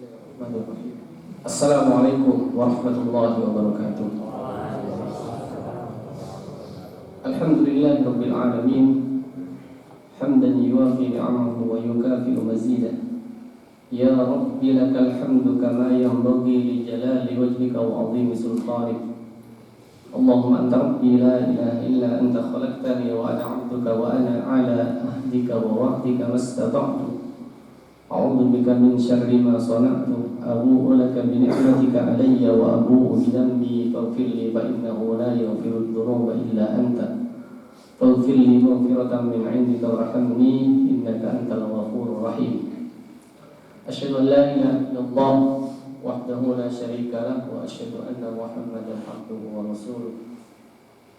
Bismillahirrahmanirrahim. Assalamualaikum warahmatullahi wabarakatuh. Alhamdulillahirabbil alamin. Hamdan yuwafi ni'amahu wa yukafi'u mazidah. Ya Rabbi lakal hamdu kama yanbaghi li jalali wajhika wa 'azimi sultanik. Allahumma anta rabbi la ilaha illa anta khalaqtani wa ana 'abduka wa ana 'ala ahdika wa wa'dika mastata'tu. A'udzu bika min syarri ma sana'tu. Abu'u laka bi ni'matika 'alayya wa abu'u bi dhanbi faghfir li fa innahu la yaghfiru dzunuba illa anta. Faghfir li maghfiratan min 'indika warhamni innaka antal ghafurur rahim. Asyhadu an la ilaha illallah wahdahu la syarika lah wa asyhadu anna Muhammadan abduhu wa rasuluh.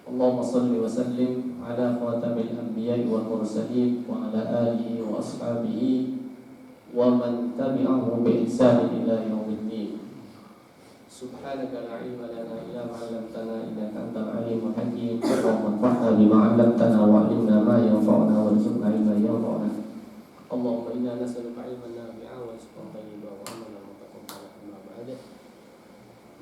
Allahumma shalli wa sallim ala khatamil anbiya'i wal mursalin wa ala alihi wa ashabihi wa man tabi'ahum bi ihsan ila yaumiddin. Subhanaka la ilma lana illa ma 'allamtana innaka antal alimul hakim. Allahumma anfa'na bima 'allamtana wa 'allimna ma yanfa'una warzuqna ilman yanfa'una. Allahumma inna nas'aluka 'ilman nafi'a wa rizqan thayyiban wa amalan mutaqabbalan. Amma ba'd.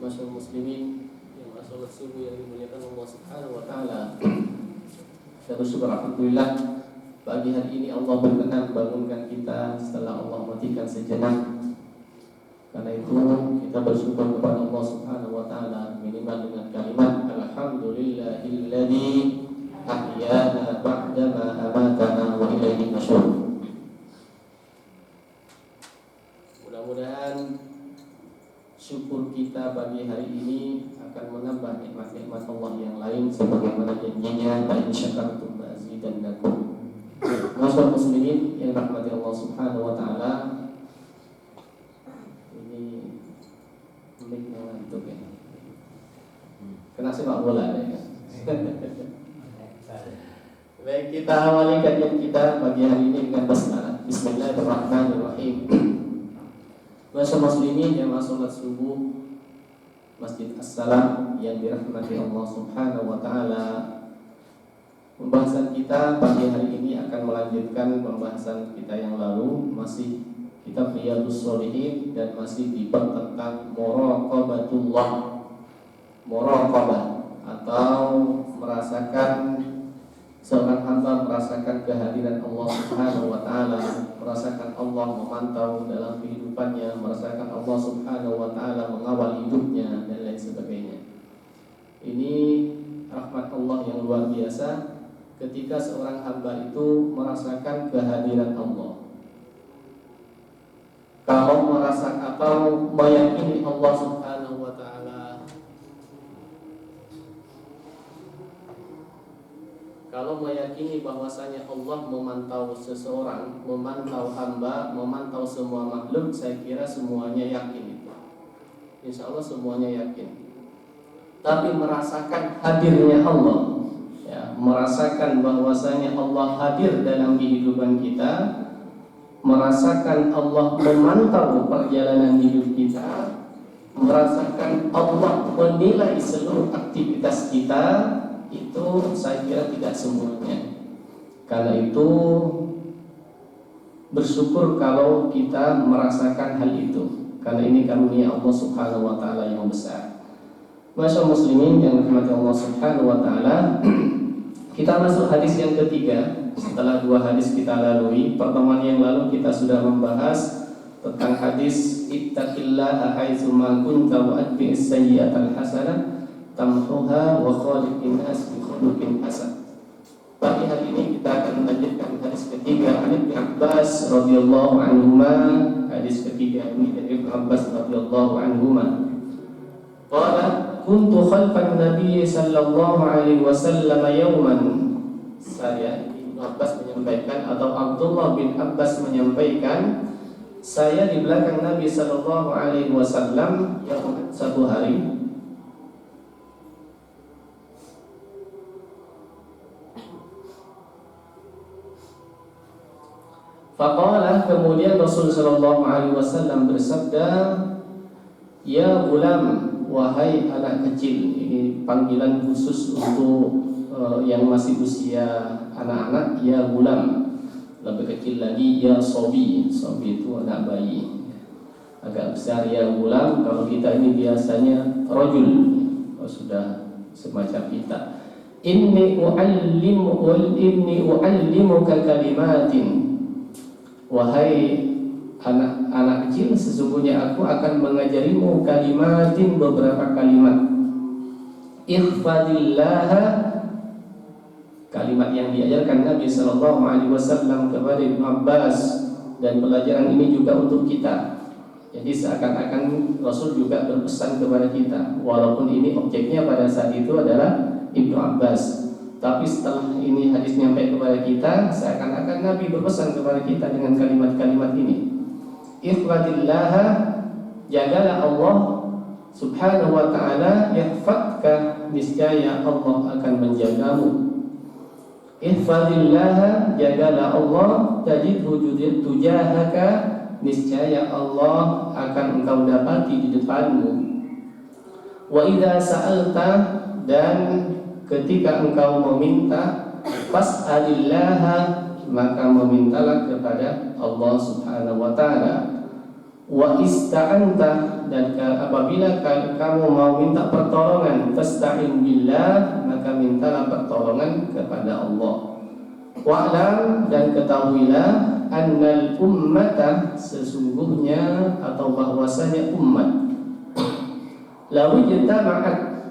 Masyaallah muslimin yang salat subuh yang dimuliakan Allah Subhanahu wa taala. Kita bersyukur alhamdulillah pagi hari ini Allah berkenan bangunkan kita setelah Allah matikan sejenak. Karena itu kita bersyukur kepada Allah Subhanahu wa taala minimal dengan kalimat alhamdulillahilladzi ahyana ba'dama amatana wa ilaihi nusyur. Mudah-mudahan syukur kita pagi hari ini akan menambah nikmat-nikmat Allah yang lain sebagaimana janjinya la in syakartum la azidannakum. Masyaallah muslimin yang rahmati Allah Subhanahu wa taala. Ini mic-nya ngantuk ya. Kena sepak bola ya. Baik, kita awali kajian kita pagi hari ini dengan basmalah. Bismillahirrahmanirrahim. Masyaallah muslimin yang salat subuh Masjid As-Salam yang dirahmati Allah Subhanahu wa taala. Pembahasan kita pagi hari ini akan melanjutkan pembahasan kita yang lalu, masih kitab Riyadhus Shalihin dan masih di bab tentang muraqabatullah. Muraqabah atau merasakan seorang hamba merasakan kehadiran Allah Subhanahu wa taala, merasakan Allah memantau dalam kehidupannya, merasakan Allah Subhanahu wa taala mengawal hidupnya dan lain sebagainya. Ini rahmat Allah yang luar biasa ketika seorang hamba itu merasakan kehadiran Allah. Kalau merasakan atau meyakini Allah Subhanahu wa taala, kalau meyakini bahwasanya Allah memantau seseorang, memantau hamba, memantau semua makhluk, saya kira semuanya yakin itu. Insya Allah semuanya yakin. Tapi merasakan hadirnya Allah, ya, merasakan bahwasanya Allah hadir dalam kehidupan kita, merasakan Allah memantau perjalanan hidup kita, merasakan Allah menilai seluruh aktivitas kita, itu saya kira tidak semuanya. Karena itu bersyukur kalau kita merasakan hal itu, karena ini karunia Allah Subhanahu wa taala yang besar. Masyaallah muslimin yang dirahmati Allah Subhanahu wa taala. Kita masuk hadis yang ketiga setelah dua hadis kita lalui. Pertemuan yang lalu kita sudah membahas tentang hadis ittaqillaha haitsu ma kunta wa atbi'is sayyi'atal hasanah tamhuha wa khaliqin nas bi khuluqin hasan. Pagi hari ini kita akan melanjutkan hadis ketiga Ibnu Abbas radhiyallahu anhuma. Hadis ketiga ini dari Ibnu Abbas radhiyallahu anhuma. Qala kuntu khalfan Nabi sallallahu alaihi wasallam yawman. Saya Ibnu Abbas menyampaikan atau Abdullah bin Abbas menyampaikan, saya di belakang Nabi sallallahu alaihi wasallam satu hari. Faqala, kemudian Rasul sallallahu alaihi wasallam bersabda, ya gulam, wahai anak kecil. Ini panggilan khusus untuk yang masih usia anak-anak, ya gulam. Lebih kecil lagi ya sobi. Sobi itu anak bayi. agak besar, ya gulam. Kalau kita ini biasanya rajul, sudah semacam kita. Inni u'allimuka kalimatin, wahai anak kecil, sesungguhnya aku akan mengajarimu kalimatin, beberapa kalimat. Ihfadillaha, kalimat yang diajarkan Nabi sallallahu alaihi wasallam kepada Ibnu Abbas, dan pelajaran ini juga untuk kita. Jadi seakan-akan Rasul juga berpesan kepada kita, walaupun ini objeknya pada saat itu adalah Ibnu Abbas, tapi setelah ini hadis nyampe kepada kita, seakan-akan Nabi berpesan kepada kita dengan kalimat-kalimat ini. Ihfadillaha, jagalah Allah subhanahu wa ta'ala, yahfadka, niscaya Allah akan menjagamu. Ihfadillaha, jagalah Allah, tajidhu tujahaka, niscaya Allah akan engkau dapati di depanmu. Wa idza sa'alta, dan ketika engkau meminta, fas'alillaha, maka memintalah kepada Allah subhanahu wa ta'ala. Wa ista'anta, dan apabila kamu mau minta pertolongan, fasta'in billah, maka mintalah pertolongan kepada Allah. Wa'lam, dan ketahuilah, annal ummata, sesungguhnya atau bahwasanya umat, law ijtama'at,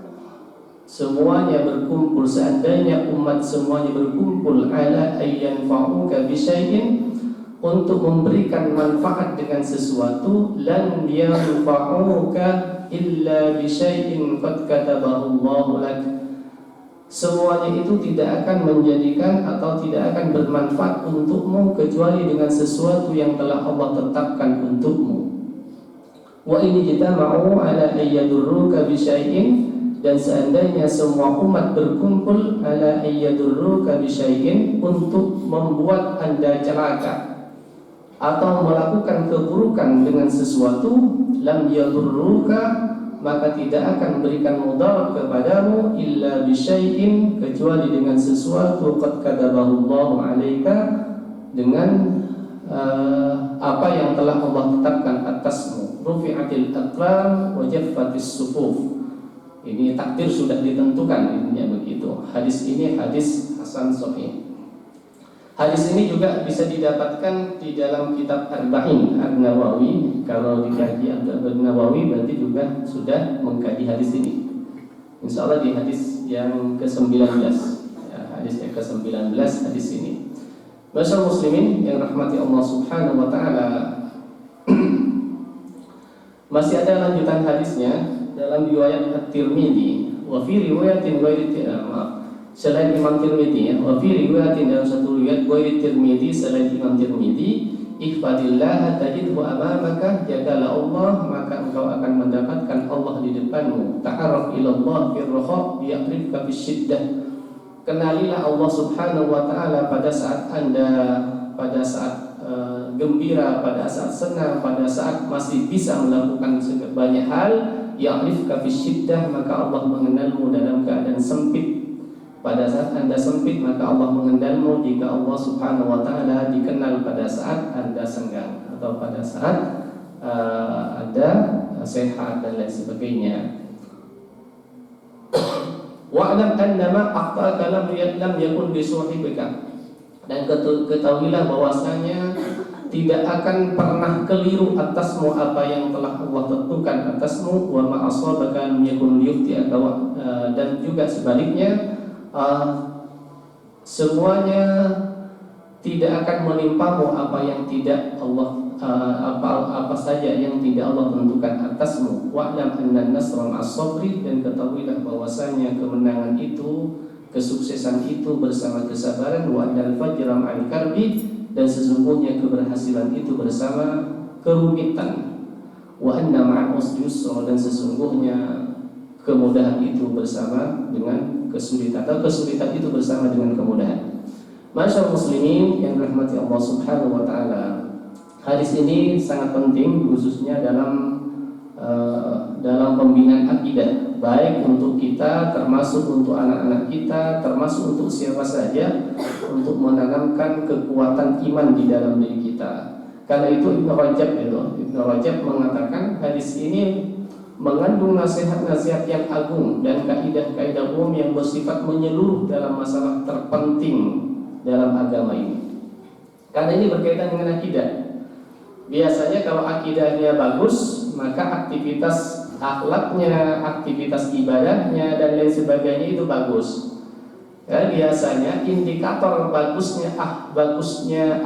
semuanya berkumpul, seandainya umat semuanya berkumpul, ala ayyanfa'uka bisyai'in, untuk memberikan manfaat dengan sesuatu, lan yanfa'uka illa bisyai'in qad katabahu Allahu lak, semuanya itu tidak akan menjadikan atau tidak akan bermanfaat untukmu kecuali dengan sesuatu yang telah Allah tetapkan untukmu. Wa in jitama'u ala ayyadurruka bisyai'in, dan seandainya semua umat berkumpul ala ayyadurruka bisyai'in, untuk membuat Anda celaka atau melakukan keburukan dengan sesuatu, lam yadurruka, maka tidak akan memberikan mudarat kepadamu, illa bisyai'in, kecuali dengan sesuatu qad katabahu Allahu 'alaika, dengan apa yang telah Allah tetapkan atasmu. Rufi'atil aqlam wa jaffatis sufuf, ini takdir sudah ditentukan, intinya begitu. Hadis ini hadis hasan sahih. Hadis ini juga bisa didapatkan di dalam kitab Arba'in An-Nawawi. Kalau dikaji An-Nawawi berarti juga sudah mengkaji hadis ini. Insya Allah di hadis yang ke-19, ya, hadis yang ke-19 hadis ini. Masyaallah muslimin yang rahmati Allah subhanahu wa ta'ala, masih ada lanjutan hadisnya dalam riwayat At-Tirmidzi. Wa fi riwayatin selain Imam Tirmidzi, ya, wa fi riwayatin, dalam satu riwayat ghairi Tirmidzi, selain Imam Tirmidzi, ihfadillah tajidhu amamaka, jagalah Allah maka engkau akan mendapatkan Allah di depanmu. Ta'arraf ila Allah fi ar-raha ya'rifka fi syiddah, kenalilah Allah subhanahu wa ta'ala pada saat Anda, pada saat gembira, pada saat senang, pada saat masih bisa melakukan banyak hal. Ya'rifka fi syiddah, maka Allah mengenalmu dalam keadaan sempit. Pada saat Anda sempit, maka Allah mengenalmu. Jika Allah subhanahu wa ta'ala dikenal pada saat Anda senggang, atau pada saat Anda sehat dan lain sebagainya. Wa'lam annama akhta'aka lam yakun bisuhibika, dan ketahuilah bahwasanya tidak akan pernah keliru atasmu apa yang telah Allah tentukan atasmu. Wa ma asabaka lam yakun liyukhti'aka, dan juga sebaliknya, semuanya tidak akan menimpamu apa yang tidak Allah, apa saja yang tidak Allah tentukan atasmu. Wa'lam anna nasra ma'as sabri, dan ketahuilah bahwasanya kemenangan itu, kesuksesan itu bersama kesabaran. Wa annal fajra ma'al karbi, dan sesungguhnya keberhasilan itu bersama kerumitan. Wa anna ma'al usri yusra, dan sesungguhnya kemudahan itu bersama dengan kesulitan, atau kesulitan itu bersama dengan kemudahan. Masyaallah muslimin yang dirahmati Allah subhanahu wa ta'ala, hadis ini sangat penting khususnya dalam pembinaan akidah, baik untuk kita, termasuk untuk anak-anak kita, termasuk untuk siapa saja, untuk menanamkan kekuatan iman di dalam diri kita. Karena itu Ibnu Rajab mengatakan hadis ini mengandung nasihat-nasihat yang agung dan kaidah-kaidah umum yang bersifat menyeluruh dalam masalah terpenting dalam agama ini. Karena ini berkaitan dengan akidah. Biasanya kalau akidahnya bagus, maka aktivitas akhlaknya, aktivitas ibadahnya dan lain sebagainya itu bagus. Ya, biasanya indikator bagusnya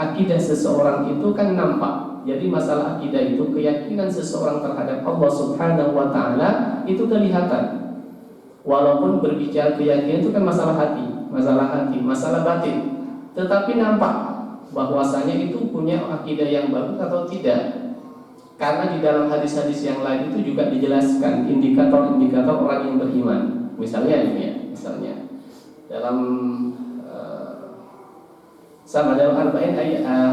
akidah seseorang itu kan nampak. Jadi masalah akidah itu keyakinan seseorang terhadap Allah Subhanahu wa taala itu kelihatan. Walaupun berbicara keyakinan itu kan masalah hati, masalah batin. Tetapi nampak bahwasanya itu punya akidah yang bagus atau tidak. Karena di dalam hadis-hadis yang lain itu juga dijelaskan indikator-indikator orang yang beriman. Misalnya ini ya, dalam sama dalam arba'in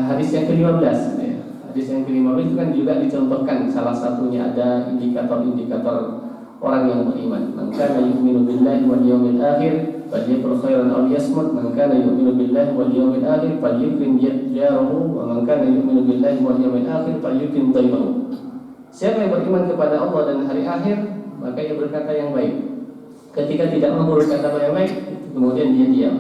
hadis yang ke-15 ya. Hadis yang ke-15 itu kan juga dicontohkan salah satunya ada indikator-indikator orang yang beriman. Man kana yu'minu billahi wal yawmil akhir falyaqul khairan aw liyasmut. Man kana yu'minu billahi wal yawmil akhir falyukrim jarahu wa man kana yu'minu billahi wal yawmil akhir falyukrim dhaifahu. Siapa yang beriman kepada Allah dan hari akhir, maka ia berkata yang baik. Ketika tidak mampu berkata yang baik, kemudian dia diam.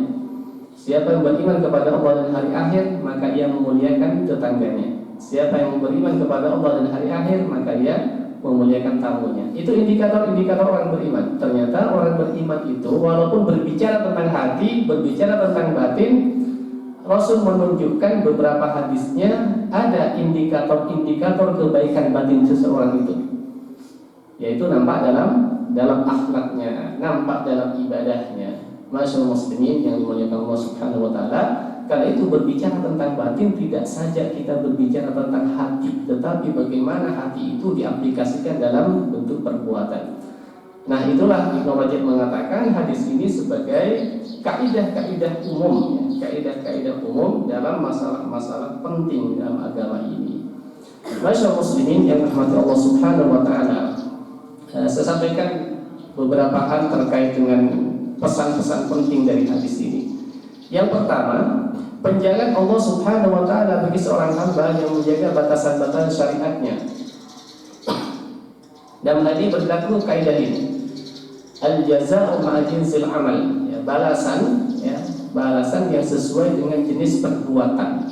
Siapa yang beriman kepada Allah dan hari akhir, maka ia memuliakan tetangganya. Siapa yang beriman kepada Allah dan hari akhir, maka ia memuliakan tamunya. Itu indikator-indikator orang beriman. Ternyata orang beriman itu walaupun berbicara tentang hati, berbicara tentang batin, Rasul menunjukkan beberapa hadisnya ada indikator-indikator kebaikan batin seseorang itu. Yaitu nampak dalam akhlaknya, nampak dalam ibadahnya. Masyaallah muslimin yang dimuliakan Allah Subhanahu wa taala, karena itu berbicara tentang batin tidak saja kita berbicara tentang hati, tetapi bagaimana hati itu diaplikasikan dalam bentuk perbuatan. Nah, itulah Ibnu Rajab mengatakan hadis ini sebagai kaidah-kaidah umum, kaidah-kaidah umum dalam masalah-masalah penting dalam agama ini. Masyaallah muslimin yang dirahmati Allah Subhanahu wa taala. Saya sampaikan beberapa hal terkait dengan pesan-pesan penting dari hadis ini. Yang pertama, penjagaan Allah Subhanahu wa taala bagi seorang hamba yang menjaga batasan-batasan syariatnya. Dan tadi berlaku kaidah ini. Al-jazaa'u ma'a jinsil amal, ya, balasan yang sesuai dengan jenis perbuatan.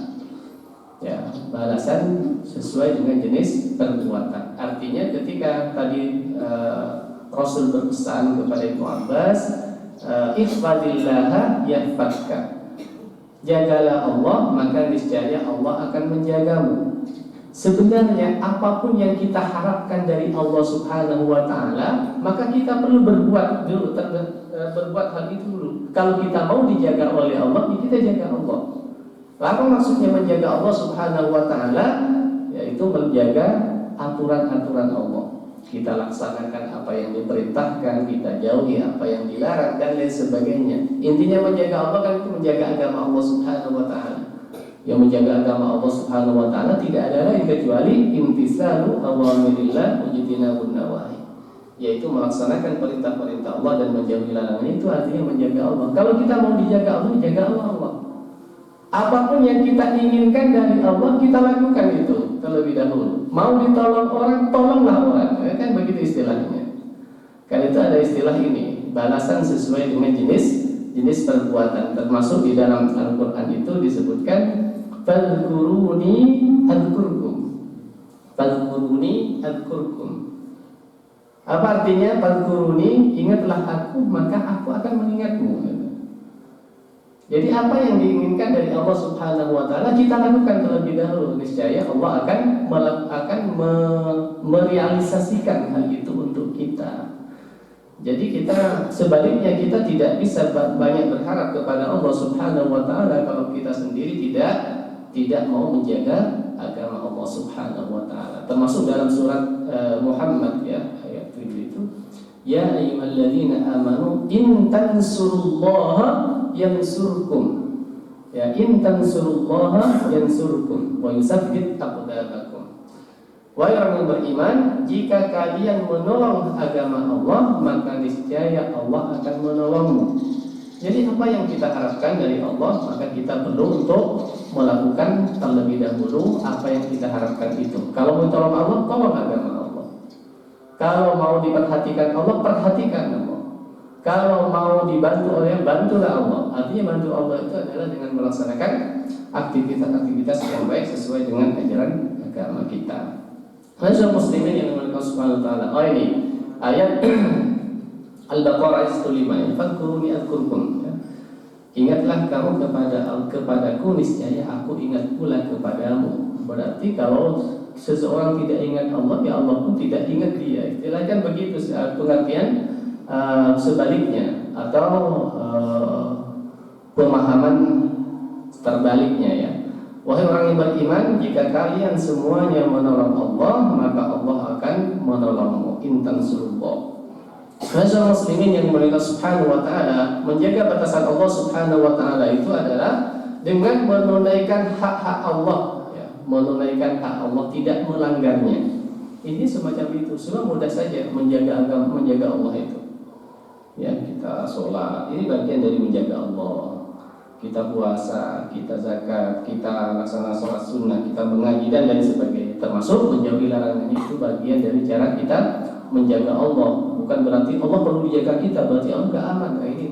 Ya, balasan sesuai dengan jenis perbuatan. Artinya ketika tadi Rasul berpesan kepada Ibnu Abbas, ihfadillaha yahfadka. Jagalah Allah, maka niscaya Allah akan menjagamu. Sebenarnya apapun yang kita harapkan dari Allah Subhanahu wa taala, maka kita perlu berbuat hal itu dulu. Kalau kita mau dijaga oleh Allah, kita jaga Allah. Apa maksudnya menjaga Allah Subhanahu wa taala? Yaitu menjaga aturan-aturan Allah. Kita laksanakan apa yang diperintahkan, kita jauhi apa yang dilarang dan lain sebagainya. Intinya menjaga Allah kan itu menjaga agama Allah Subhanahu wa taala. Yang menjaga agama Allah Subhanahu wa taala tidak ada lain kecuali imtisalu awamirillah wa ijtinabun nawahi. Yaitu melaksanakan perintah-perintah Allah dan menjauhi larangan, itu artinya menjaga Allah. Kalau kita mau dijaga Allah, dijaga Allah. Apapun yang kita inginkan dari Allah, kita lakukan itu terlebih dahulu. Mau ditolong orang, tolonglah orang. Kan begitu istilahnya. Kan itu ada istilah ini, balasan sesuai dengan jenis perbuatan. Termasuk di dalam Al-Quran itu disebutkan fadhkuruni adhkurkum. Fadhkuruni adhkurkum. Apa artinya fadhkuruni? Ingatlah aku, maka aku akan mengingatmu. Jadi apa yang diinginkan dari Allah Subhanahu wa taala kita lakukan terlebih dahulu, niscaya Allah akan merealisasikan hal itu untuk kita. Jadi kita sebaliknya kita tidak bisa banyak berharap kepada Allah Subhanahu wa taala kalau kita sendiri tidak mau menjaga agama Allah Subhanahu wa taala. Termasuk dalam surat Muhammad ya, ayat 7 itu, ya ayyuhalladzina amanu in tansurullaha yansurkum. Ya, in tansurullaha yansurkum wa yusabbit aqdamakum. Wahai orang yang beriman, jika kalian menolong agama Allah, maka niscaya Allah akan menolongmu. Jadi apa yang kita harapkan dari Allah, maka kita perlu untuk melakukan terlebih dahulu apa yang kita harapkan itu. Kalau mau tolong Allah, tolong agama Allah. Kalau mau diperhatikan Allah, perhatikan Allah. Kalau mau dibantu oleh, bantulah Allah. Artinya bantu Allah itu adalah dengan melaksanakan aktivitas-aktivitas yang baik sesuai dengan ajaran agama kita. Masyaallah muslimin yang dimuliakan Allah Subhanahu wa taala. Oh ini ayat Al-Baqarah ayat 105. Fadhkuruni adzkurkum. Ingatlah kamu kepadaku, niscaya aku ingat pula kepadamu. Berarti kalau seseorang tidak ingat Allah, ya Allah pun tidak ingat dia. Istilahnya begitu pengertian sebaliknya atau pemahaman terbaliknya ya. Wahai orang yang beriman, jika kalian semuanya menolong Allah, maka Allah akan menolongmu. In tansurullah. Masyaallah muslimin yang dimuliakan Subhanahu wa taala, menjaga batasan Allah Subhanahu wa taala itu adalah dengan menunaikan hak-hak Allah ya, menunaikan hak Allah, tidak melanggarnya. Ini semacam itu, semua mudah saja menjaga agama, menjaga Allah itu. Ya, kita sholat, ini bagian dari menjaga Allah. Kita puasa, kita zakat, kita laksana sholat sunnah, kita mengaji dan lain sebagainya. Termasuk menjauhi larangan itu bagian dari cara kita menjaga Allah. Bukan berarti Allah perlu dijaga kita, berarti Allah enggak aman. Nah, ini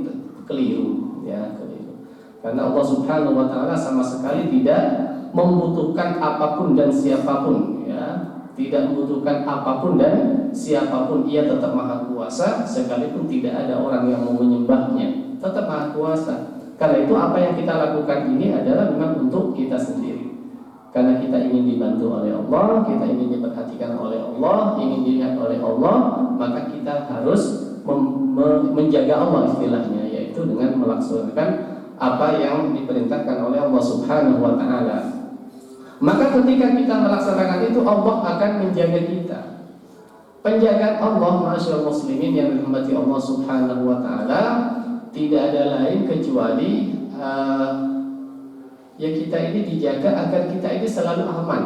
keliru, ya keliru. Karena Allah Subhanahu wa taala sama sekali tidak membutuhkan apapun dan siapapun, ya. Tidak membutuhkan apapun dan siapapun. Ia tetap Maha Kuasa, sekalipun tidak ada orang yang mau menyembahnya. Tetap Maha Kuasa. Karena itu apa yang kita lakukan ini adalah memang untuk kita sendiri. Karena kita ingin dibantu oleh Allah, kita ingin diperhatikan oleh Allah, ingin dilihat oleh Allah, maka kita harus menjaga Allah istilahnya, yaitu dengan melaksanakan apa yang diperintahkan oleh Allah Subhanahu wa taala. Maka ketika kita melaksanakan itu, Allah akan menjaga kita. Penjagaan Allah, masyaallah muslimin yang dirahmati Allah Subhanahu wa taala, tidak ada lain kecuali ya kita ini dijaga agar kita ini selalu aman.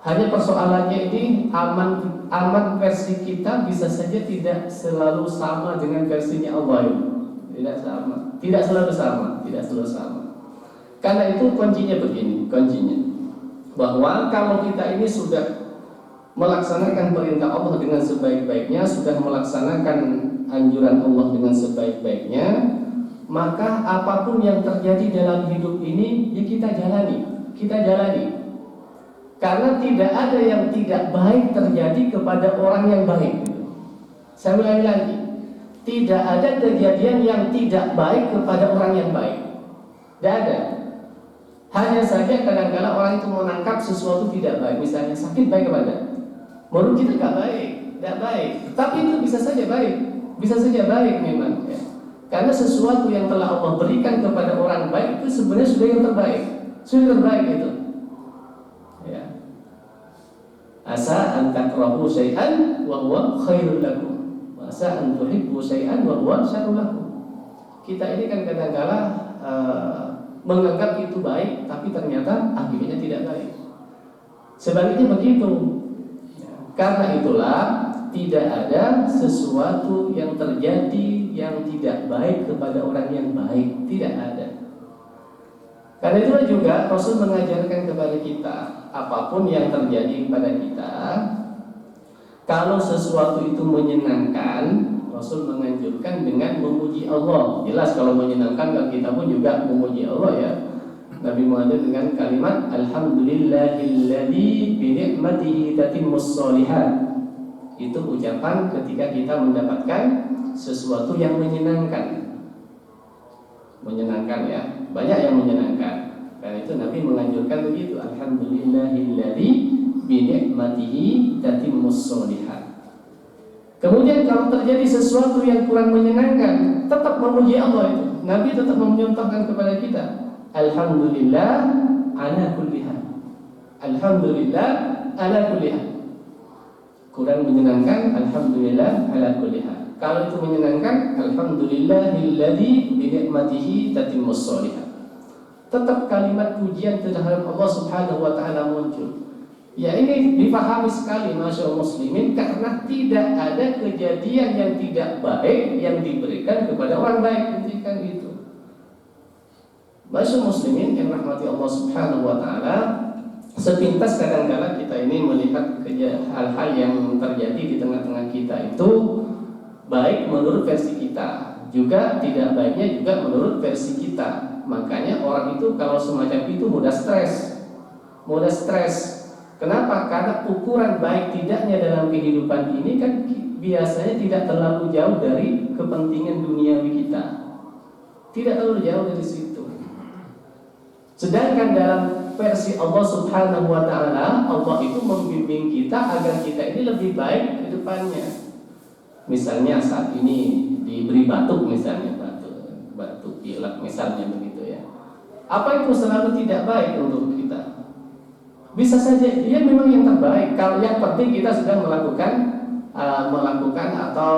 Hanya persoalannya ini aman versi kita bisa saja tidak selalu sama dengan versinya Allah. Tidak selalu sama. Karena itu kuncinya begini, bahwa kalau kita ini sudah melaksanakan perintah Allah dengan sebaik-baiknya, sudah melaksanakan anjuran Allah dengan sebaik-baiknya, maka apapun yang terjadi dalam hidup ini ya kita jalani. Karena tidak ada yang tidak baik terjadi kepada orang yang baik. Saya ulangi lagi, tidak ada kejadian yang tidak baik kepada orang yang baik. Tidak ada. Hanya saja kadang-kadang orang itu menangkap sesuatu tidak baik, misalnya sakit baik kepada. Menurut kita tidak baik. Tapi itu bisa saja baik memang. Ya. Karena sesuatu yang telah Allah berikan kepada orang baik itu sebenarnya sudah yang terbaik. Sudah terbaik itu. Ya. Asa an takrahu syai'an wa huwa khairul lakum. Wa asa an tuhibbu syai'an wa huwa syarrul lakum. Kita ini kan kadang-kadang menganggap itu baik, tapi ternyata akhirnya tidak baik. Sebaliknya begitu. Ya. Karena itulah tidak ada sesuatu yang terjadi yang tidak baik kepada orang yang baik, tidak ada. Karena itulah juga Rasul mengajarkan kepada kita, apapun yang terjadi kepada kita, kalau sesuatu itu menyenangkan, Rasul menganjurkan dengan memuji Allah. Jelas kalau menyenangkan kan kita pun juga memuji Allah ya. Nabi Muhammad dengan kalimat Alhamdulillahilladzi bi ni'matihi tatimmus shalihat. Itu ucapan ketika kita mendapatkan sesuatu yang menyenangkan ya, banyak yang menyenangkan. Karena itu Nabi menganjurkan begitu, Alhamdulillahilladzi bi ni'matihi tatimmus shalihat. Kemudian kalau terjadi sesuatu yang kurang menyenangkan, tetap memuji Allah itu. Nabi tetap menyontohkan kepada kita, Alhamdulillah ala kulli hal. Alhamdulillah ala kulli hal. Kurang menyenangkan, alhamdulillah ala kulli hal. Kalau itu menyenangkan, alhamdulillahilladzi bi ni'matihi tatimmus shalihat. Tetap kalimat pujian terhadap Allah Subhanahu wa taala muncul. Ya ini dipahami sekali masyaallah muslimin, karena tidak ada kejadian yang tidak baik yang diberikan kepada orang baik, hentikan itu. Masyaallah muslimin yang rahmati Allah Subhanahu wa taala, sepintas kadang-kadang kita ini melihat hal-hal yang terjadi di tengah-tengah kita itu baik menurut versi kita, juga tidak baiknya juga menurut versi kita. Makanya orang itu kalau semacam itu mudah stres. Kenapa? Karena ukuran baik tidaknya dalam kehidupan ini kan biasanya tidak terlalu jauh dari kepentingan duniawi kita. Tidak terlalu jauh dari situ. Sedangkan dalam versi Allah Subhanahu wa taala, Allah itu membimbing kita agar kita ini lebih baik ke depannya. Misalnya saat ini diberi batuk, misalnya batuk pilek misalnya begitu ya. Apa itu selalu tidak baik untuk kita? Bisa saja dia memang yang terbaik. Kalau yang penting kita sudah melakukan atau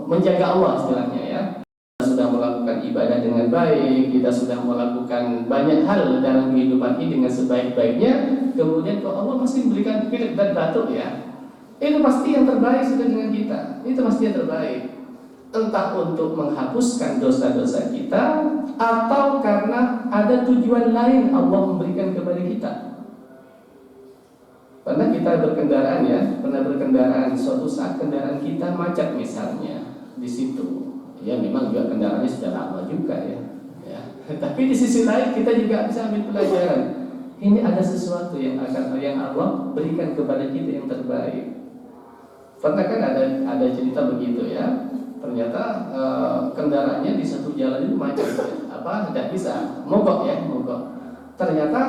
menjaga Allah istilahnya ya. Kita sudah melakukan ibadah dengan baik, kita sudah melakukan banyak hal dalam kehidupan ini dengan sebaik-baiknya. Kemudian kalau Allah masih memberikan pilek dan batuk ya, itu pasti yang terbaik sudah dengan kita. Itu pasti yang terbaik. Entah untuk menghapuskan dosa-dosa kita atau karena ada tujuan lain Allah memberikan kepada kita. Pernah kita berkendaraan suatu saat kendaraan kita macet misalnya di situ. Ya memang juga kendaraannya sudah lama juga ya. Tapi di sisi lain kita juga bisa ambil pelajaran. Ini ada sesuatu yang Allah berikan kepada kita yang terbaik. Pernah kan ada cerita begitu ya. Ternyata kendaraannya di satu jalan itu macet, tidak bisa mogok. Ternyata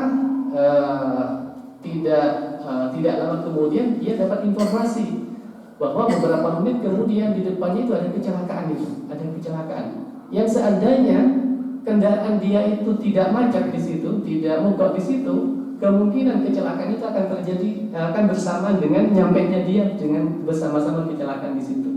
tidak lama kemudian dia dapat informasi bahwa beberapa menit kemudian di depannya itu ada kecelakaan. Yang seandainya kendaraan dia itu tidak macet di situ, tidak mogok di situ, kemungkinan kecelakaan itu akan terjadi bersamaan dengan nyampainya dia dengan bersama-sama kecelakaan di situ.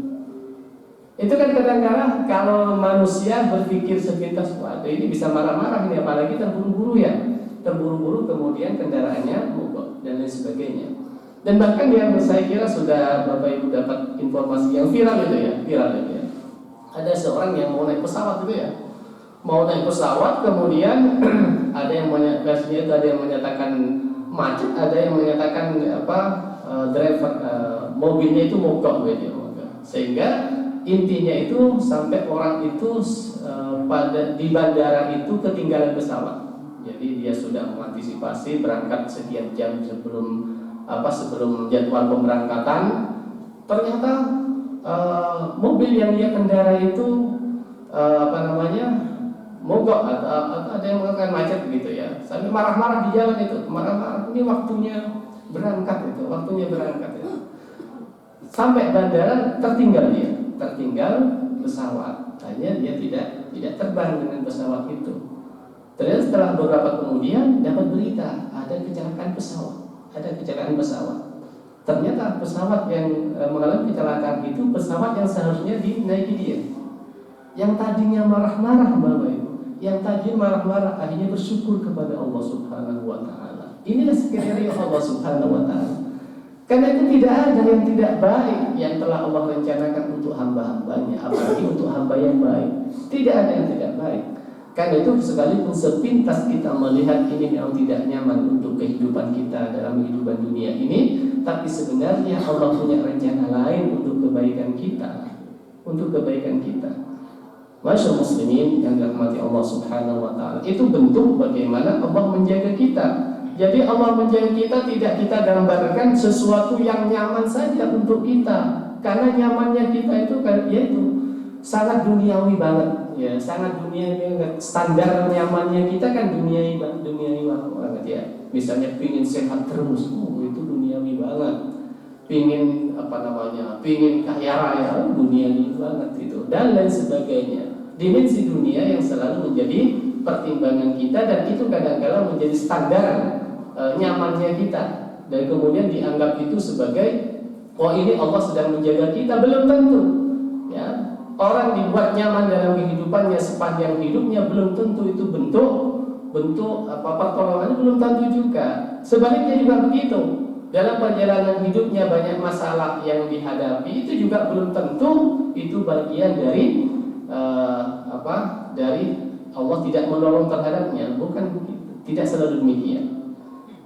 Itu kan kadang-kadang kalau manusia berpikir sepintas, wah ini bisa marah-marah ini, apalagi terburu-buru kemudian kendaraannya mogok dan lain sebagainya. Dan bahkan yang saya kira sudah Bapak Ibu dapat informasi yang viral itu ya. Ada seorang yang mau naik pesawat gitu ya. Mau naik pesawat kemudian ada yang menyatakan macet, ada yang menyatakan driver mobilnya itu mogok gitu. Sehingga intinya itu sampai orang itu di bandara itu ketinggalan pesawat. Jadi dia sudah mengantisipasi berangkat sekian jam sebelum jadwal pemberangkatan. Ternyata mobil yang dia kendara itu mogok atau ada yang mengatakan macet gitu ya. Sampai marah-marah di jalan itu, ini waktunya berangkat ya. Sampai bandara tertinggal pesawat. Hanya dia tidak terbang dengan pesawat itu. Ternyata setelah beberapa kemudian dapat berita ada kecelakaan pesawat. Ternyata pesawat yang mengalami kecelakaan itu pesawat yang seharusnya dinaiki dia. Yang tadinya marah-marah Bapak Ibu, akhirnya bersyukur kepada Allah Subhanahu wa taala. Inilah skenario Allah Subhanahu wa taala. Karena itu tidak ada yang tidak baik yang telah Allah rencanakan untuk hamba-hambanya, apalagi untuk hamba yang baik. Tidak ada yang tidak baik. Karena itu sekalipun sepintas kita melihat ini memang tidak nyaman untuk kehidupan kita dalam kehidupan dunia ini, tapi sebenarnya Allah punya rencana lain untuk kebaikan kita. Masyaallah muslimin yang dirahmati Allah Subhanahu wa taala. Itu bentuk bagaimana Allah menjaga kita. Jadi Allah menjaga kita tidak kita gambarkan sesuatu yang nyaman saja untuk kita. Karena nyamannya kita itu yaitu sangat duniawi banget. Ya, sangat duniawi banget. Standar nyamannya kita kan duniawi banget ya. Misalnya pingin sehat terus, itu duniawi banget. Pingin kaya raya, duniawi banget itu, dan lain sebagainya. Dimensi dunia yang selalu menjadi pertimbangan kita, dan itu kadang-kadang menjadi standar nyamannya kita, dan kemudian dianggap itu sebagai ini Allah sedang menjaga kita. Belum tentu ya. Orang dibuat nyaman dalam kehidupannya sepanjang hidupnya, belum tentu itu bentuk pertolongannya, belum tentu juga. Sebaliknya juga begitu. dalam perjalanan hidupnya banyak masalah yang dihadapi, itu juga belum tentu itu bagian dari dari Allah tidak menolong terhadapnya. Bukan, tidak selalu demikian.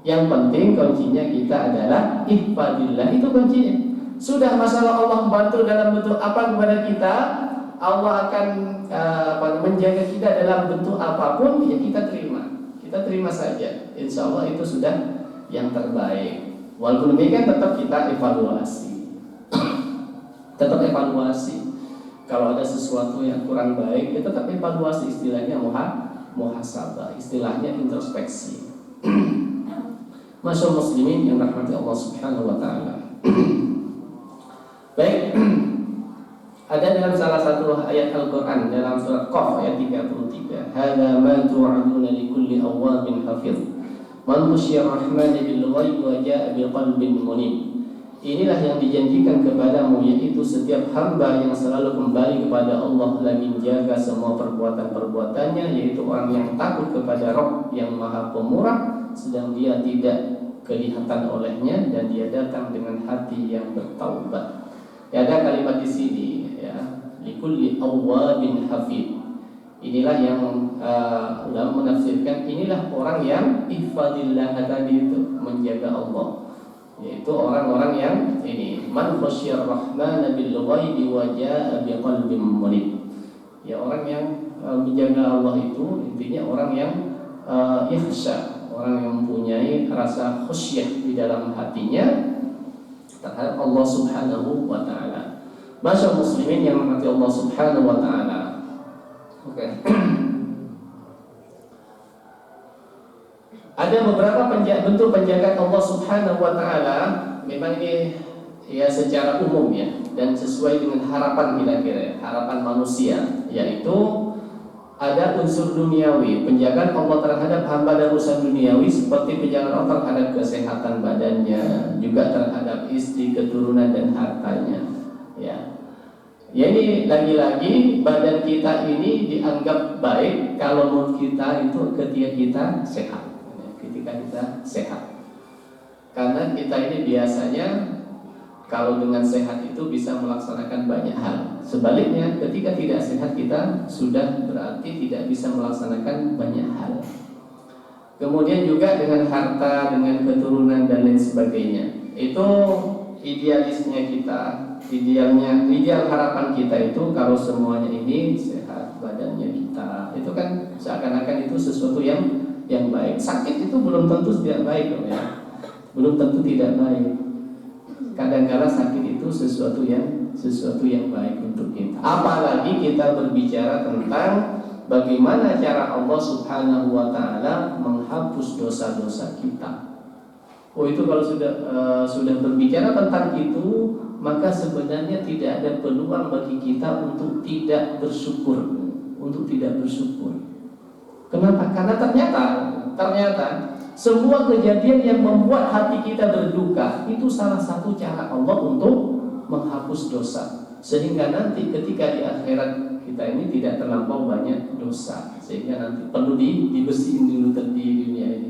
Yang penting kuncinya kita adalah ihfadillah, itu kuncinya. Sudah masalah Allah bantu dalam bentuk apa kepada kita, Allah akan menjaga kita dalam bentuk apapun, ya kita terima saja. Insya Allah itu sudah yang terbaik. Walaupun demikian tetap kita evaluasi. Tetap evaluasi. Kalau ada sesuatu yang kurang baik, ya tetap evaluasi, istilahnya muhasabah, istilahnya introspeksi. Masyaallah muslimin yang rahmati Allah Subhanahu wa taala. Baik. Ada dalam salah satu ayat Al-Qur'an dalam surat Qaf ayat 33, "Hadza ma tu'aduna likulli awwabin hafiz. Man khasyya ar-rahmana bil ghaib wa jaa'a biqalbin munib." Inilah yang dijanjikan kepadamu, yaitu setiap hamba yang selalu kembali kepada Allah lagi menjaga semua perbuatan-perbuatannya, yaitu orang yang takut kepada Rabb yang Maha Pemurah, sedang dia tidak kelihatan olehnya dan dia datang dengan hati yang bertaubat. Ya, ada kalimat di sini ya, likulli awwabin hafid. Inilah yang ulama menafsirkan, inilah orang yang ihfadillah tadi itu, menjaga Allah. Yaitu orang-orang yang ini, man khasyar rahmana bil ghaibi wa jaa'a biqalbin munib. Ya, orang yang menjaga Allah itu intinya orang yang ihsya, orang yang mempunyai rasa khusyuk di dalam hatinya terhadap Allah Subhanahu wa taala. Masyaallah muslimin yang dirahmati Allah Subhanahu wa taala. Oke. Ada beberapa bentuk penjagaan Allah Subhanahu wa taala. Memang ini ya secara umum ya, dan sesuai dengan harapan kira-kira, harapan manusia, yaitu ada unsur duniawi, penjagaan Allah terhadap hamba dan urusan duniawi, seperti penjagaan Allah terhadap kesehatan badannya, juga terhadap istri, keturunan dan hartanya. Ya, ini lagi-lagi badan kita ini dianggap baik kalau menurut kita itu ketika kita sehat. Ketika kita sehat, karena kita ini biasanya kalau dengan sehat itu bisa melaksanakan banyak hal. Sebaliknya ketika tidak sehat kita sudah berarti tidak bisa melaksanakan banyak hal. Kemudian juga dengan harta, dengan keturunan dan lain sebagainya. Itu idealisnya kita, ideal harapan kita itu kalau semuanya ini sehat badannya kita. Itu kan seakan-akan itu sesuatu yang baik. Sakit itu belum tentu tidak baik loh ya. Belum tentu tidak baik. Kadang-kala sakit itu sesuatu yang baik untuk kita. Apalagi kita berbicara tentang bagaimana cara Allah Subhanahu wa taala menghapus dosa-dosa kita. Oh, itu kalau sudah berbicara tentang itu, maka sebenarnya tidak ada peluang bagi kita untuk tidak bersyukur, Kenapa? Karena ternyata semua kejadian yang membuat hati kita berduka itu salah satu cara Allah untuk menghapus dosa, sehingga nanti ketika di akhirat kita ini tidak terlampau banyak dosa, sehingga nanti perlu dibersihin dulu di dunia ini.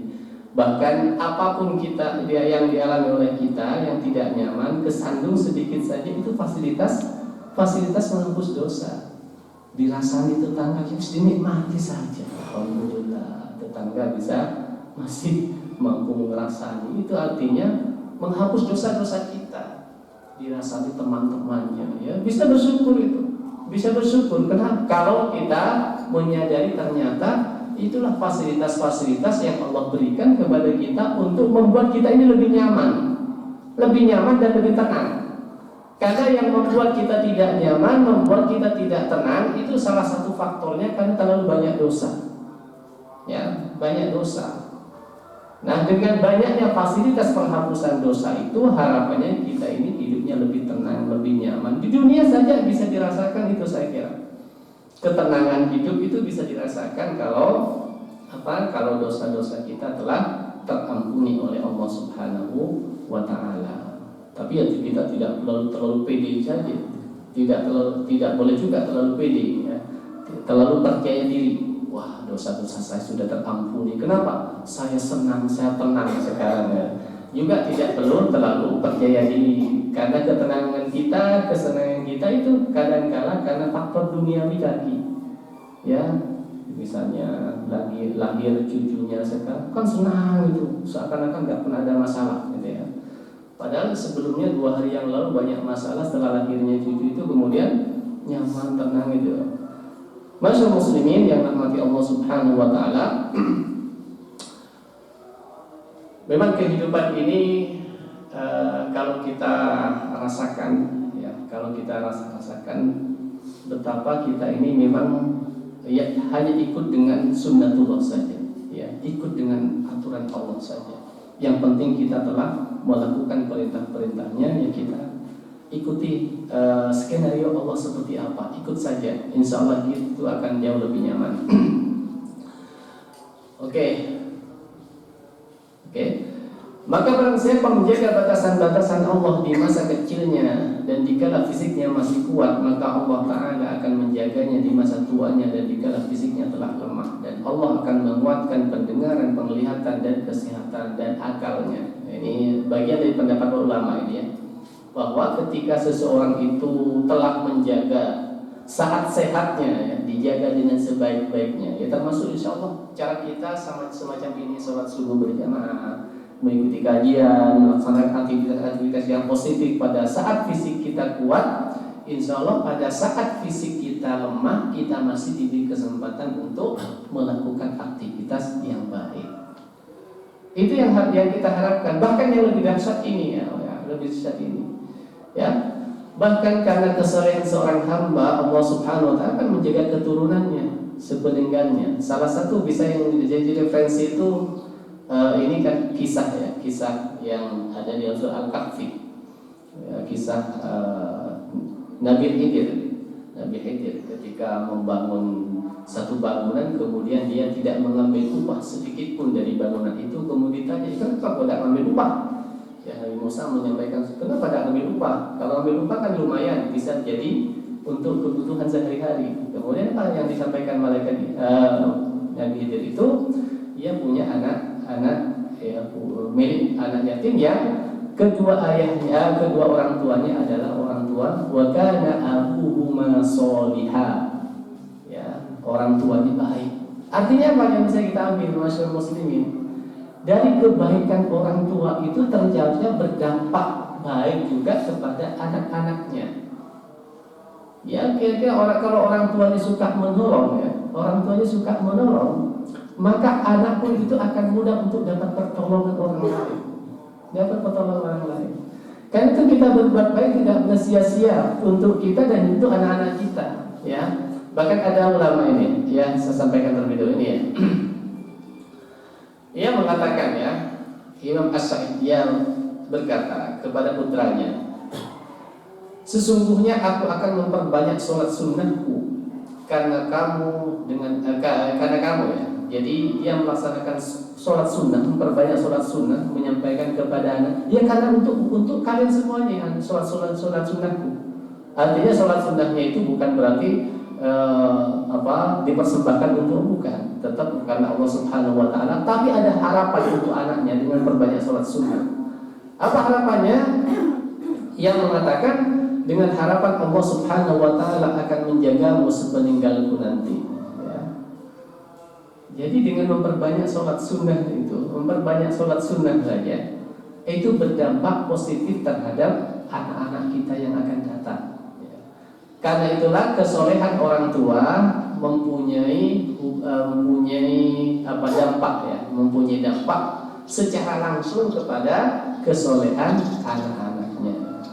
Bahkan apapun kita yang dialami oleh kita yang tidak nyaman, kesandung sedikit saja, itu fasilitas menghapus dosa. Dirasani tetangga, harus dinikmati saja. Alhamdulillah, tetangga masih mampu merasani. Itu artinya menghapus dosa-dosa kita. Dirasani teman-temannya, ya bisa bersyukur itu. Bisa bersyukur. Kenapa? Kalau kita menyadari ternyata itulah fasilitas-fasilitas yang Allah berikan kepada kita untuk membuat kita ini lebih nyaman dan lebih tenang. Karena yang membuat kita tidak nyaman, membuat kita tidak tenang, itu salah satu faktornya karena terlalu banyak dosa. Ya, banyak dosa. Nah, dengan banyaknya fasilitas penghapusan dosa itu, harapannya kita ini hidupnya lebih tenang, lebih nyaman. Di dunia saja bisa dirasakan itu, saya kira. Ketenangan hidup itu bisa dirasakan kalau dosa-dosa kita telah terampuni oleh Allah Subhanahu wa taala. Tapi ya kita tidak terlalu pede saja. Tidak boleh juga terlalu pede ya. Terlalu percaya diri. Wah, dosa-dosa saya sudah terampuni. Kenapa? Saya senang, saya tenang sekarang ya. juga tidak perlu terlalu percaya diri, karena ketenangan kita, kesenangan kita itu kadang-kala karena faktor duniawi tadi. Ya, misalnya lagi lahir cucunya sekarang kan senang gitu, seakan-akan nggak pernah ada masalah gitu ya. Padahal sebelumnya 2 hari yang lalu banyak masalah, setelah lahirnya cucu itu kemudian nyaman, tenang gitu. Masyaallah muslimin yang rahmati Allah Subhanahu wa taala. Memang kehidupan ini kalau kita rasakan, ya, kalau kita rasakan betapa kita ini memang ya hanya ikut dengan sunnatullah saja, ya, ikut dengan aturan Allah saja. Yang penting kita telah melakukan perintah-perintahnya, ya kita ikuti skenario Allah seperti apa, ikut saja. Insya Allah itu akan jauh lebih nyaman. Oke. Maka barang siapa menjaga batasan-batasan Allah di masa kecilnya dan dikala fisiknya masih kuat, maka Allah Ta'ala akan menjaganya di masa tuanya dan dikala fisiknya telah lemah, dan Allah akan menguatkan pendengaran, penglihatan, dan kesehatan dan akalnya. Ini bagian dari pendapat ulama ini ya, bahwa ketika seseorang itu telah menjaga saat sehatnya, ya, dijaga dengan sebaik-baiknya, ya termasuk insya Allah cara kita sama semacam ini, sholat subuh berjamaah, mengikuti kajian, melaksanakan aktivitas-aktivitas yang positif pada saat fisik kita kuat. Insya Allah pada saat fisik kita lemah, kita masih diberi kesempatan untuk melakukan aktivitas yang baik. Itu yang kita harapkan. Bahkan yang lebih dahsyat ini, ya lebih dahsyat ini, ya. Bahkan karena kesalehan seorang hamba, Allah Subhanahu wa taala akan menjaga keturunannya sepeninggalnya. Salah satu bisa yang jadi referensi itu ini kan kisah ya, kisah yang ada di surah Al-Kahfi, ya, kisah Nabi Khidir ketika membangun satu bangunan, kemudian dia tidak mengambil upah sedikit pun dari bangunan itu. Kemudian ditanya, kenapa kau tidak ambil upah? Ya, Nabi Musa menyampaikan, kenapa tidak ambil upah? Kalau ambil upah kan lumayan, bisa jadi untuk kebutuhan sehari-hari. Kemudian apa yang disampaikan malaikat Nabi Khidir itu, dia punya anak ya, milik anak yatim yang kedua orang tuanya adalah orang tua wa kana abuhuma sholiha, ya, orang tuanya baik. Artinya apa yang bisa kita ambil, masyarakat muslimin? Dari kebaikan orang tua itu ternyata berdampak baik juga kepada anak-anaknya. Ya, kira-kira kalau orang tuanya suka menolong, ya, orang tuanya suka menolong, maka anak pun itu akan mudah untuk dapat pertolongan orang lain. Dapat pertolongan orang lain. Karena itu kita berbuat baik tidak sia-sia untuk kita dan untuk anak-anak kita, ya. Bahkan ada ulama ini, ya, saya sampaikan terlebih dahulu ini ya. Ia mengatakan, ya, Imam As-Sa'id yang berkata kepada putranya, sesungguhnya aku akan memperbanyak sholat sunnahku karena kamu ya. Jadi dia melaksanakan sholat sunnah, memperbanyak sholat sunnah, menyampaikan kepada anak, ya karena untuk kalian semuanya sholat sunnahku. Artinya sholat sunnahnya itu bukan berarti dipersembahkan untuk, bukan, tetap karena Allah Subhanahu wa taala, tapi ada harapan untuk anaknya dengan perbanyak sholat sunnah. Apa harapannya? Yang mengatakan dengan harapan Allah Subhanahu wa taala akan menjagamu sepeninggalku nanti, ya. Jadi dengan memperbanyak sholat sunnah itu, memperbanyak sholat sunnah saja, itu berdampak positif terhadap anak-anak kita yang akan datang. Karena itulah kesolehan orang tua mempunyai dampak, ya, mempunyai dampak secara langsung kepada kesolehan anak-anaknya.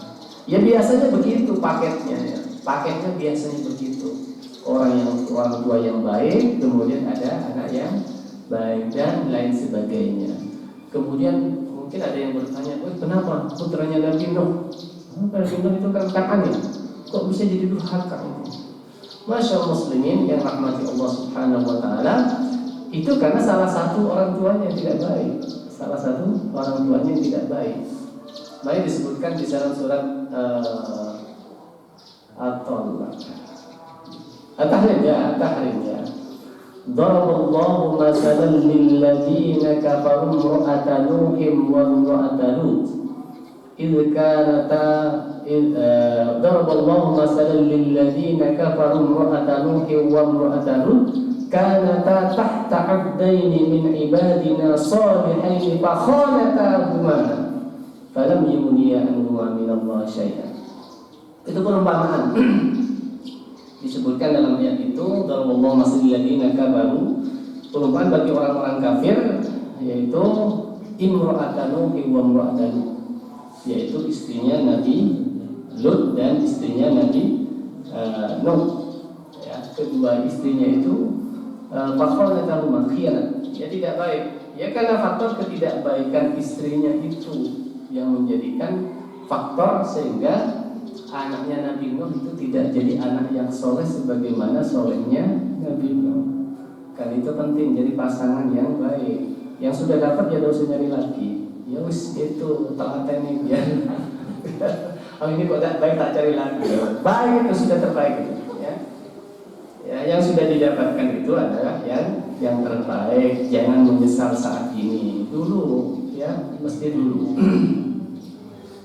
Ya biasanya begitu paketnya, ya. Paketnya biasanya begitu. Orang tua yang baik, kemudian ada anak yang baik dan lain sebagainya. Kemudian mungkin ada yang bertanya, kenapa putranya Nabi Nuh? Nabi Nuh itu kan aneh, kok bisa jadi durhaka itu? Masya Allah muslimin yang rahmati Allah Subhanahu wa taala, itu karena salah satu orang tuanya tidak baik. Salah satu orang tuanya tidak baik. Baik disebutkan di dalam surat At-Tahrim ya. Daraballahu masalan lilladzina kafaru imra'ata Nuhin wa imra'ata Lut idh kanata daraballahu masalan lilladzina kafaru imra'ata Nuhin wa imra'ata Lut kanata tahta 'abdaini min ibadina salihaini fa khanatahuma falam yughniya anhuma minallahi syai'an. Itu perumpamaan disebutkan dalam ayat itu, daraballahu masalan lilladzina kafaru, perumpamaan bagi orang-orang kafir, yaitu imra'atan Nuh wa imra'atan Lut, yaitu istrinya Nabi Lut dan istrinya Nabi Nuh. Ya, kedua istrinya itu fakhanatahuma, khianat, ya tidak baik. Ya karena faktor ketidakbaikan istrinya itu yang menjadikan faktor sehingga anaknya Nabi Nuh itu tidak jadi anak yang soleh sebagaimana solehnya Nabi Nuh. Kan itu penting, jadi pasangan yang baik. Yang sudah dapat ya tidak usah nyari lagi. Ya wis itu telaten ini ya. Oh ini kok tak baik tak cari lagi. Baik itu sudah terbaik itu, ya. Ya yang sudah didapatkan itu adalah yang terbaik. Jangan menyesal saat ini. Dulu ya, mesti dulu.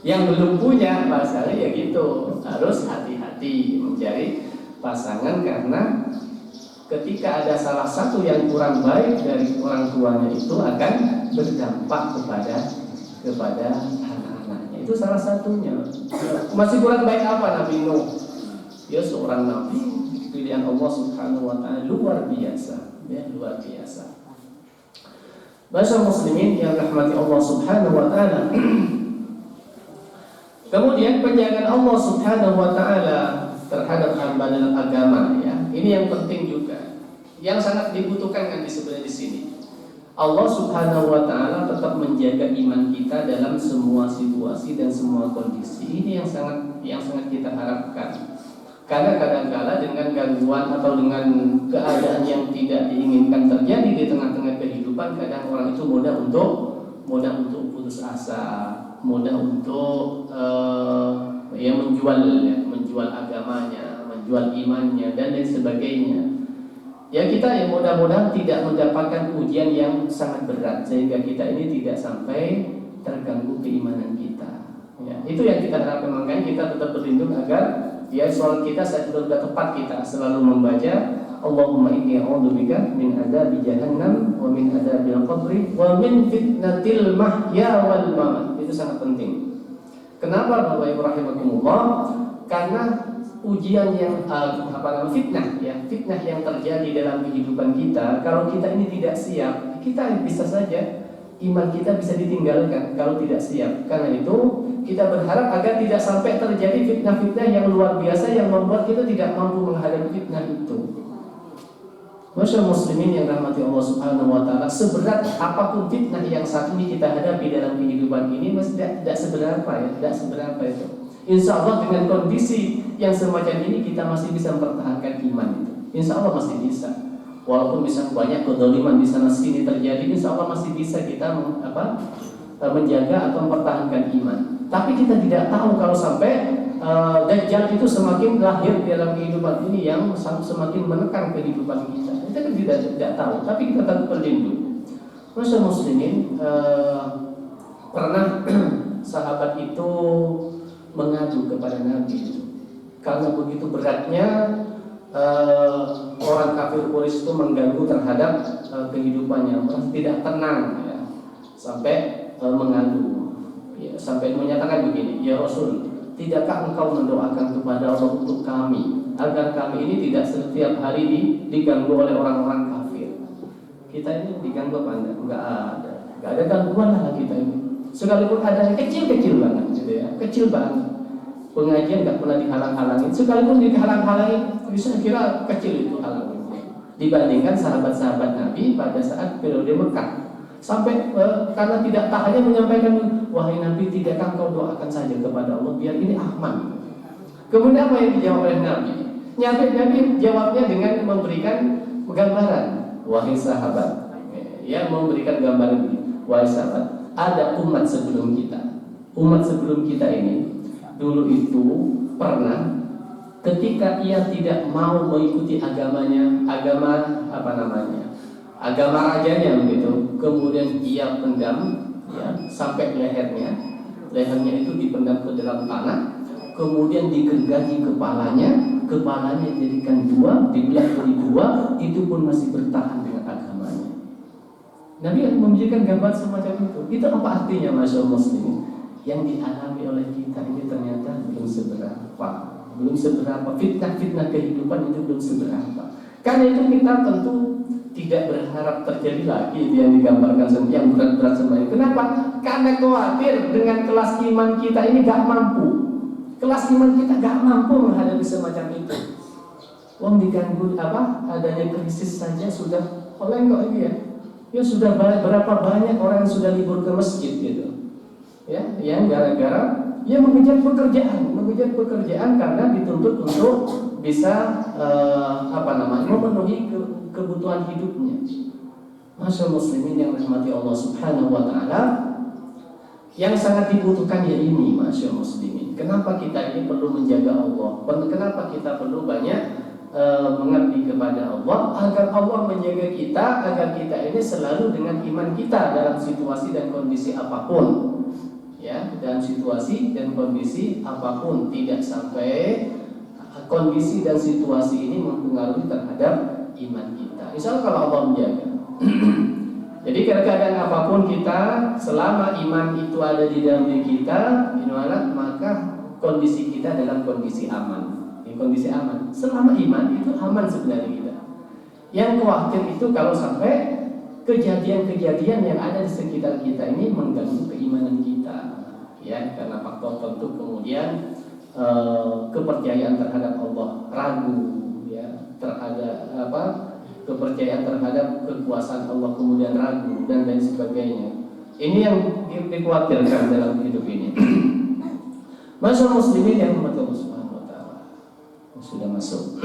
Yang belum punya masalah ya gitu, harus hati-hati mencari pasangan karena ketika ada salah satu yang kurang baik dari orang tuanya itu akan berdampak kepada anak-anaknya. Itu salah satunya. Masih kurang baik apa Nabi Nuh? Dia seorang nabi pilihan Allah Subhanahu wa taala, luar biasa, ya luar biasa. Bashar muslimin yang rahmati Allah Subhanahu wa taala. Kemudian penjagaan Allah Subhanahu wa taala terhadap hamba dalam agama, ya. Ini yang penting juga. Yang sangat dibutuhkan kan sebenarnya di sini. Allah Subhanahu wa taala tetap menjaga iman kita dalam semua situasi dan semua kondisi. Ini yang sangat kita harapkan. Karena kadang-kala dengan gangguan atau dengan keadaan yang tidak diinginkan terjadi di tengah-tengah kehidupan, kadang orang itu mudah untuk putus asa, mudah untuk menjual agamanya, menjual imannya dan lain sebagainya. Ya kita yang mudah-mudahan tidak mendapatkan ujian yang sangat berat sehingga kita ini tidak sampai terganggu keimanan kita. Ya, itu yang kita harapkan, makanya kita tetap berlindung agar ya sholat kita saat sudah tepat kita selalu membaca Allahumma inni a'udzubika min adzabi jahannam wa min adzabil qabri wa min fitnatil mahya wal mamat. Itu sangat penting. Kenapa Bapak Ibu rahimakumullah? Karena ujian yang fitnah yang terjadi dalam kehidupan kita, kalau kita ini tidak siap, kita bisa saja iman kita bisa ditinggalkan kalau tidak siap. Karena itu kita berharap agar tidak sampai terjadi fitnah-fitnah yang luar biasa yang membuat kita tidak mampu menghadapi fitnah itu. Masyaallah muslimin yang rahmati Allah Subhanahu wa taala, seberat apapun fitnah yang saat ini kita hadapi dalam kehidupan ini masih tidak seberapa itu. Insya Allah dengan kondisi yang semacam ini kita masih bisa mempertahankan iman itu. Insya Allah masih bisa. Walaupun bisa banyak kezaliman di sana sini terjadi, insya Allah masih bisa kita menjaga atau mempertahankan iman. Tapi kita tidak tahu kalau sampai Dajjal itu semakin lahir dalam kehidupan ini yang semakin menekan kehidupan kita. Kita kan tidak tahu, tapi kita tetap berlindung. Masyaallah muslimin, pernah sahabat itu mengadu kepada Nabi karena begitu beratnya orang kafir Quraisy itu mengganggu terhadap kehidupannya, merasa tidak tenang, ya. Sampai mengadu, ya, sampai menyatakan begini, ya Rasul, tidakkah engkau mendoakan kepada Allah untuk kami agar kami ini tidak setiap hari diganggu oleh orang-orang kafir? Kita ini diganggu apa enggak? Enggak ada gangguan lah kita ini. Sekalipun ada kecil-kecil banget gitu ya, kecil banget. Pengajian enggak pernah dihalang-halangin. Sekalipun dihalang-halangin, bisa kira kecil itu halangannya. Dibandingkan sahabat-sahabat Nabi pada saat periode Mekah. Sampai karena tidak tahannya menyampaikan, wahai Nabi, tidakkah kau doakan saja kepada Allah biar ini aman. Kemudian apa yang dijawab oleh Nabi? Nabi jawabnya dengan memberikan gambaran, wahai sahabat, ya, memberikan gambaran ini, wahai sahabat, ada umat sebelum kita. Umat sebelum kita ini dulu itu pernah ketika ia tidak mau mengikuti agamanya, agama rajanya begitu, kemudian ia pendam ya sampai lehernya itu dipendam ke dalam tanah, kemudian digergaji kepalanya dijadikan dua, dibelah jadi dua, itu pun masih bertahan dengan agamanya. Nabi memberikan gambar semacam itu. Itu apa artinya, masyaallah muslimin? Yang dialami oleh kita ini ternyata belum seberapa fitnah kehidupan itu belum seberapa. Karena itu kita tentu tidak berharap terjadi lagi yang digambarkan yang berat-berat seperti itu. Kenapa? Karena khawatir dengan kelas iman kita ini gak mampu. Kelas iman kita gak mampu menghadapi semacam itu. Wong diganggu adanya krisis saja sudah oleh kok ini ya. Ya sudah berapa banyak orang yang sudah libur ke masjid gitu. Ya, yang gara-gara ia mengejar pekerjaan karena dituntut untuk bisa memenuhi kebutuhan hidupnya. Masya muslimin yang rahmati Allah Subhanahu wa taala, yang sangat dibutuhkan ya ini, masya muslimin. Kenapa kita ini perlu menjaga Allah? Kenapa kita perlu banyak mengabdi kepada Allah, agar Allah menjaga kita, agar kita ini selalu dengan iman kita dalam situasi dan kondisi apapun. Ya, dalam situasi dan kondisi apapun, tidak sampai kondisi dan situasi ini mempengaruhi terhadap iman kita. Insya Allah kalau Allah menjaga. Jadi keadaan apapun kita, selama iman itu ada di dalam diri kita, maka kondisi kita dalam kondisi aman. Kondisi aman. Selama iman itu aman sebenarnya kita. Yang khawatir itu kalau sampai kejadian-kejadian yang ada di sekitar kita ini mengganggu keimanan kita, ya, karena faktor tentu kemudian kepercayaan terhadap Allah ragu, ya, terhadap kepercayaan terhadap kekuasaan Allah kemudian ragu dan lain sebagainya. Ini yang dikhawatirkan dalam hidup ini. Masya muslimin yang umat Allah Subhanahu wa taala sudah masuk.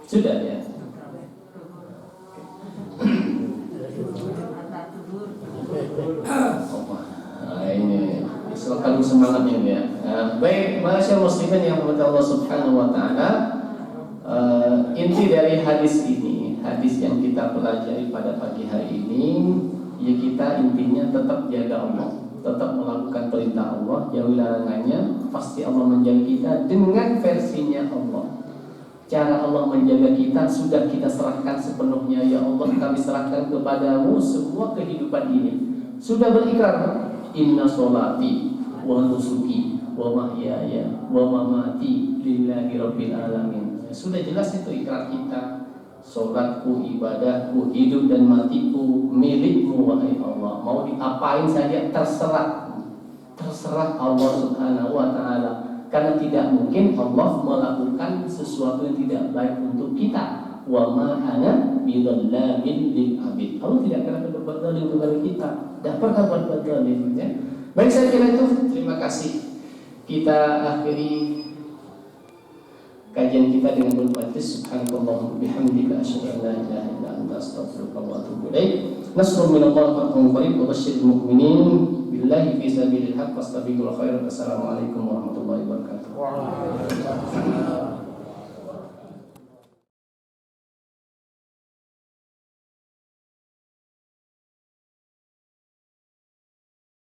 Sudah ya. Ini selalu semangatnya ya. Baik, masya muslimin yang dimuliakan Allah Subhanahu wa taala. Inti dari hadis ini, hadis yang kita pelajari pada pagi hari ini, ya kita intinya tetap jaga Allah, tetap melakukan perintah Allah, jauhi larangannya. Pasti Allah menjaga kita dengan versinya Allah. Cara Allah menjaga kita sudah kita serahkan sepenuhnya. Ya Allah, kami serahkan kepadamu semua kehidupan ini. Sudah berikrar, inna sholati wa nusuki wa mahyaya wa mamati lillahi rabbil alamin. Sudah jelas itu ikrar kita. Sholatku, ibadahku, hidup dan matiku milikmu wahai Allah. Mau diapain saja terserah Allah Subhanahu wa taala. Karena tidak mungkin Allah melakukan sesuatu yang tidak baik untuk kita. Wa ma ana bidzallamin lil abid. Allah tidak akan berbuat zalim kepada kita. Tidak pernah berbuat zalim, ya. Baik, saya kira itu. Terima kasih. Kita akhiri kajian kita dengan berbaca subhanallah bihamdika asyhadu an la ilaha illa anta astaghfiruka wa atubu ilaik. Nasrun minallahi wa fatahun qarib wa basyiril mu'minin billahi fi sabilil haqq wastabiqul khair. Assalamualaikum warahmatullahi wabarakatuh.